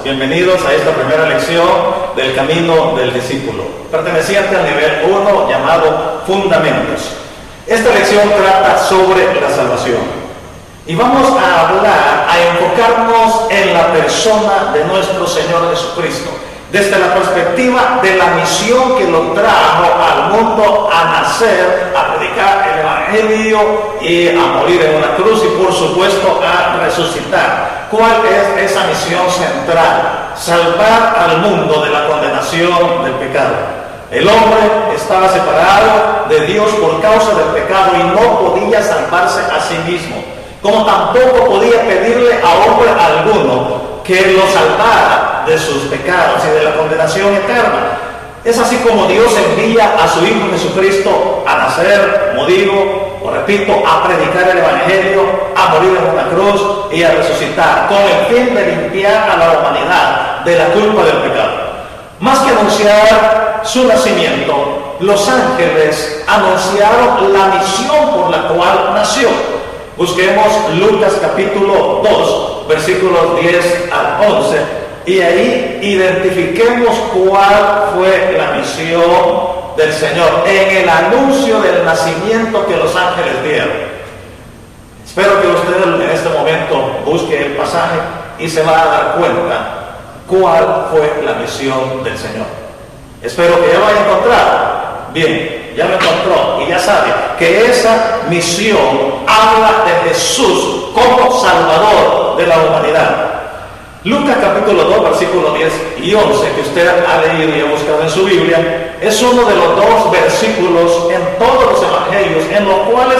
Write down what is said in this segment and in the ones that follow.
bienvenidos a esta primera lección del camino del discípulo, perteneciente al nivel 1 llamado Fundamentos. Esta lección trata sobre la salvación y vamos a enfocarnos en la persona de nuestro Señor Jesucristo, desde la perspectiva de la misión que lo trajo al mundo a nacer, a predicar el Evangelio y a morir en una cruz y por supuesto a resucitar. ¿Cuál es esa misión central? Salvar al mundo de la condenación del pecado. El hombre estaba separado de Dios por causa del pecado y no podía salvarse a sí mismo, como tampoco podía pedirle a hombre alguno que lo salvara de sus pecados y de la condenación eterna. Es así como Dios envía a su Hijo Jesucristo a nacer, como digo, o repito, a predicar el Evangelio, a morir en una cruz y a resucitar, con el fin de limpiar a la humanidad de la culpa del pecado. Más que anunciar su nacimiento, los ángeles anunciaron la misión por la cual nació. Busquemos Lucas capítulo 2, versículos 10 al 11, y ahí identifiquemos cuál fue la misión del Señor en el anuncio del nacimiento que los ángeles dieron. Espero que usted en este momento busque el pasaje y se va a dar cuenta cuál fue la misión del Señor. Espero que ya lo haya encontrado. Bien, ya lo encontró y ya sabe que esa misión habla de Jesús como Salvador de la humanidad. Lucas capítulo 2, versículos 10 y 11, que usted ha leído y ha buscado en su Biblia, es uno de los dos versículos en todos los evangelios en los cuales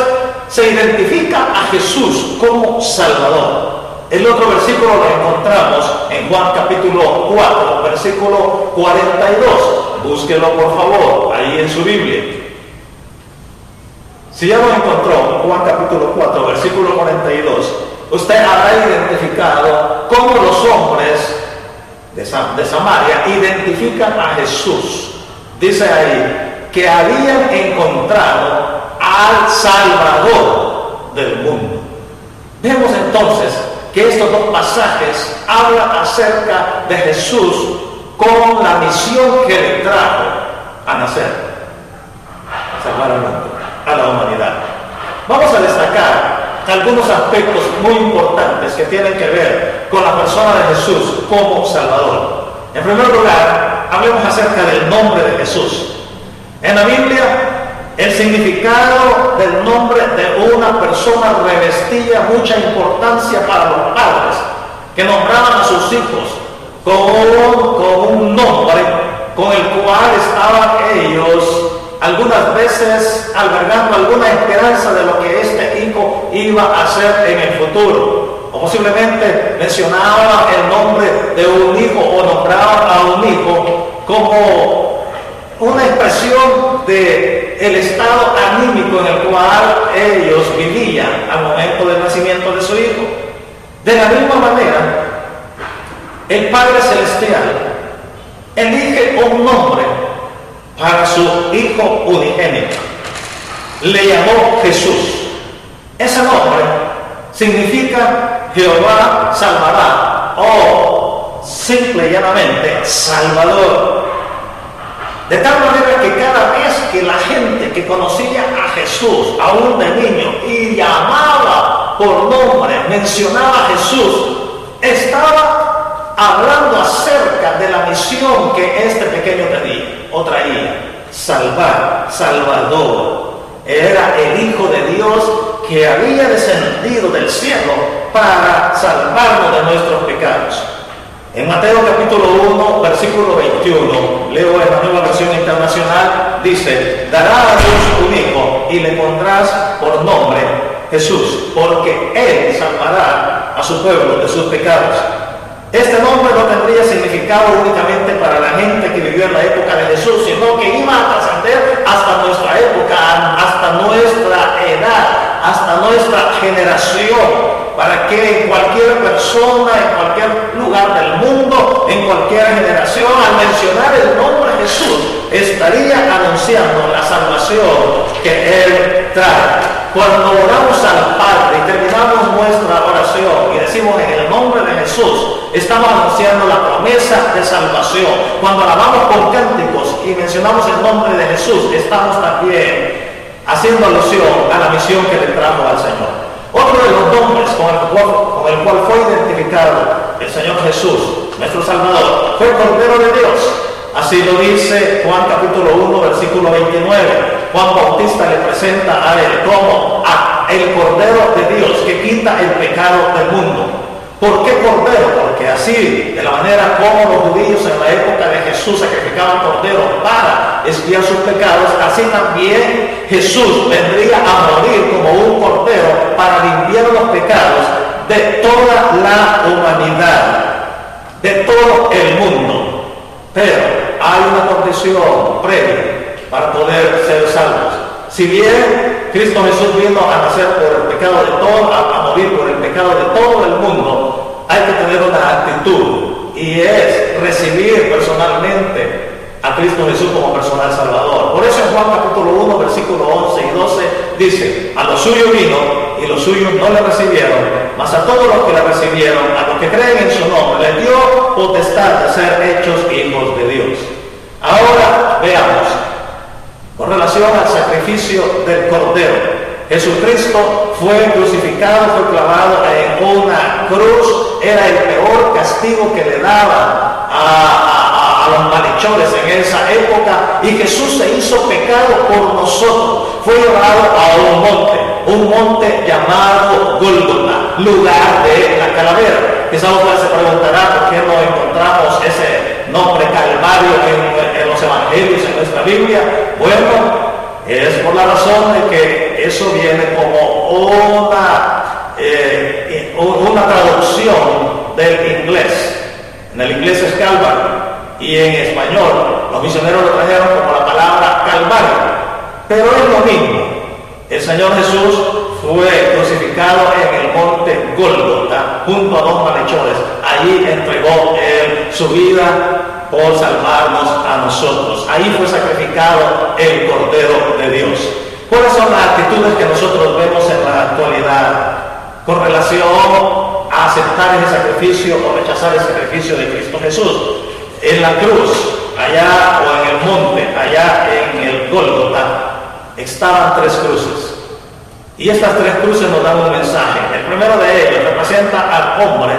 se identifica a Jesús como Salvador. El otro versículo lo encontramos en Juan capítulo 4, versículo 42. Búsquelo por favor, ahí en su Biblia. Si ya lo encontró, Juan capítulo 4, versículo 42, usted habrá identificado cómo los hombres de Samaria identifican a Jesús. Dice ahí que habían encontrado al Salvador del mundo. Vemos entonces que estos dos pasajes hablan acerca de Jesús con la misión que le trajo a nacer, salvar al mundo, a la humanidad. Vamos a destacar algunos aspectos muy importantes que tienen que ver con la persona de Jesús como Salvador. En primer lugar, hablemos acerca del nombre de Jesús. En la Biblia, el significado del nombre de una persona revestía mucha importancia para los padres, que nombraban a sus hijos con un nombre con el cual estaban ellos algunas veces albergando alguna esperanza de lo que este hijo iba a hacer en el futuro. O posiblemente mencionaban el nombre de un hijo o nombraban a un hijo como una expresión de el estado anímico en el cual ellos vivían al momento del nacimiento de su hijo. De la misma manera, el Padre Celestial elige un nombre para su Hijo unigénito. Le llamó Jesús. Ese nombre significa Jehová salvará, o simple y llanamente Salvador. De tal manera que cada vez que la gente que conocía a Jesús, aún de niño, y llamaba por nombre, mencionaba a Jesús, estaba hablando acerca de la misión que este pequeño traía, salvar, Salvador. Era el Hijo de Dios que había descendido del cielo para salvarnos de nuestros pecados. En Mateo capítulo 1, versículo 21, leo en la Nueva Versión Internacional, dice: dará a luz un hijo y le pondrás por nombre Jesús, porque él salvará a su pueblo de sus pecados. Este nombre no tendría significado únicamente para la gente que vivió en la época de Jesús, sino que iba a trascender hasta nuestra época, hasta nuestra edad, hasta nuestra generación, para que en cualquier persona, en cualquier lugar del mundo, en cualquier generación, al mencionar el nombre de Jesús, estaría anunciando la salvación que Él trae. Cuando oramos al Padre y terminamos nuestra oración y decimos en el nombre de Jesús, Jesús, estamos anunciando la promesa de salvación. Cuando alabamos con cánticos y mencionamos el nombre de Jesús, estamos también haciendo alusión a la misión que le trajo al Señor. Otro de los nombres con el cual fue identificado el Señor Jesús, nuestro Salvador, fue Cordero de Dios. Así lo dice Juan capítulo 1, versículo 29. Juan Bautista le presenta a él como el Cordero de Dios que quita el pecado del mundo. ¿Por qué Cordero? Porque así, de la manera como los judíos en la época de Jesús sacrificaban corderos para expiar sus pecados, así también Jesús vendría a morir como un cordero para limpiar los pecados de toda la humanidad, de todo el mundo. Pero hay una condición previa para poder ser salvos. Si bien Cristo Jesús vino a nacer por el pecado de todos, a morir por el pecado de todo el mundo, hay que tener una actitud, y es recibir personalmente a Cristo Jesús como personal salvador. Por eso en Juan capítulo 1, versículo 11 y 12 dice: a los suyos vino y los suyos no le recibieron, mas a todos los que le recibieron, a los que creen en su nombre, les dio potestad de ser hechos hijos de Dios. Ahora veamos, con relación al sacrificio del Cordero. Jesucristo fue crucificado, fue clavado en una cruz. Era el peor castigo que le daban a los malhechores en esa época, y Jesús se hizo pecado por nosotros. Fue llevado a un monte llamado Gólgota, lugar de la calavera. Quizás usted se preguntará por qué no encontramos ese nombre Calvario en los evangelios, en nuestra Biblia. Bueno, es por la razón de que eso viene como una traducción del inglés. En el inglés es Calvario, y en español los misioneros lo trajeron como la palabra Calvario, pero es lo mismo. El Señor Jesús fue crucificado en el monte Gólgota junto a dos malhechores. Allí entregó él su vida por salvarnos a nosotros. Ahí fue sacrificado el Cordero de Dios. ¿Cuáles son las actitudes que nosotros vemos en la actualidad con relación a aceptar ese sacrificio o rechazar el sacrificio de Cristo Jesús? En la cruz, allá, o en el monte, allá en el Gólgota, estaban tres cruces. Y estas tres cruces nos dan un mensaje. El primero de ellos representa al hombre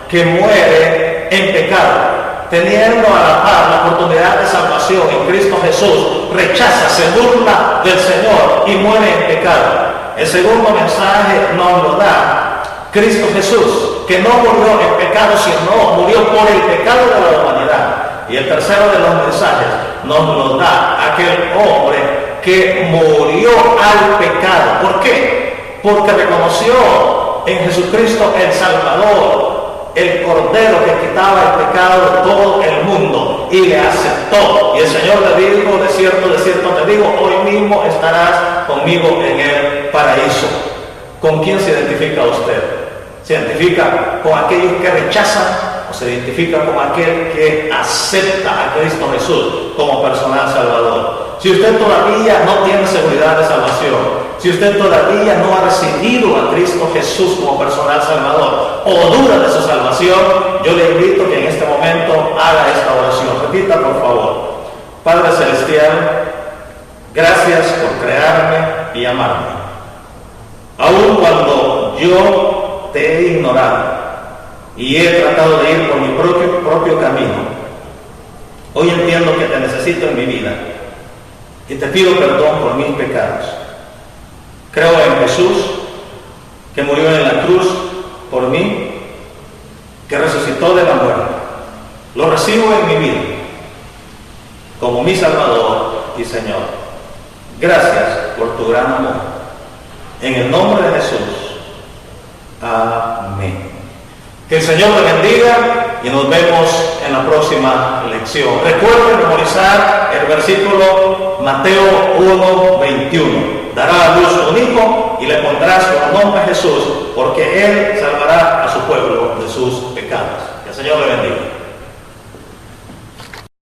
que muere en pecado, teniendo a la par la oportunidad de salvación en Cristo Jesús, rechaza, se burla del Señor y muere en pecado. El segundo mensaje nos lo da Cristo Jesús, que no murió en pecado, sino murió por el pecado de la humanidad. Y el tercero de los mensajes nos lo da aquel hombre que murió al pecado. ¿Por qué? Porque reconoció en Jesucristo el Salvador, el Cordero que quitaba el pecado de todo el mundo, y le aceptó. Y el Señor le dijo: de cierto te digo, hoy mismo estarás conmigo en el paraíso. ¿Con quién se identifica usted? ¿Se identifica con aquellos que rechazan, o se identifica con aquel que acepta a Cristo Jesús como personal salvador? Si usted todavía no tiene seguridad de salvación, si usted todavía no ha recibido a Cristo Jesús como personal salvador, o duda de su salvación, yo le invito que en este momento haga esta oración. Repita, por favor: Padre Celestial, gracias por crearme y amarme. Aun cuando yo te he ignorado y he tratado de ir por mi propio camino, hoy entiendo que te necesito en mi vida y te pido perdón por mis pecados. Creo en Jesús, que murió en la cruz por mí, que resucitó de la muerte. Lo recibo en mi vida como mi Salvador y Señor. Gracias por tu gran amor. En el nombre de Jesús. Amén. Que el Señor le bendiga y nos vemos en la próxima lección. Recuerden memorizar el versículo Mateo 1:21. Dará a luz un hijo y le pondrás por nombre Jesús, porque él salvará a su pueblo de sus pecados. Que el Señor le bendiga.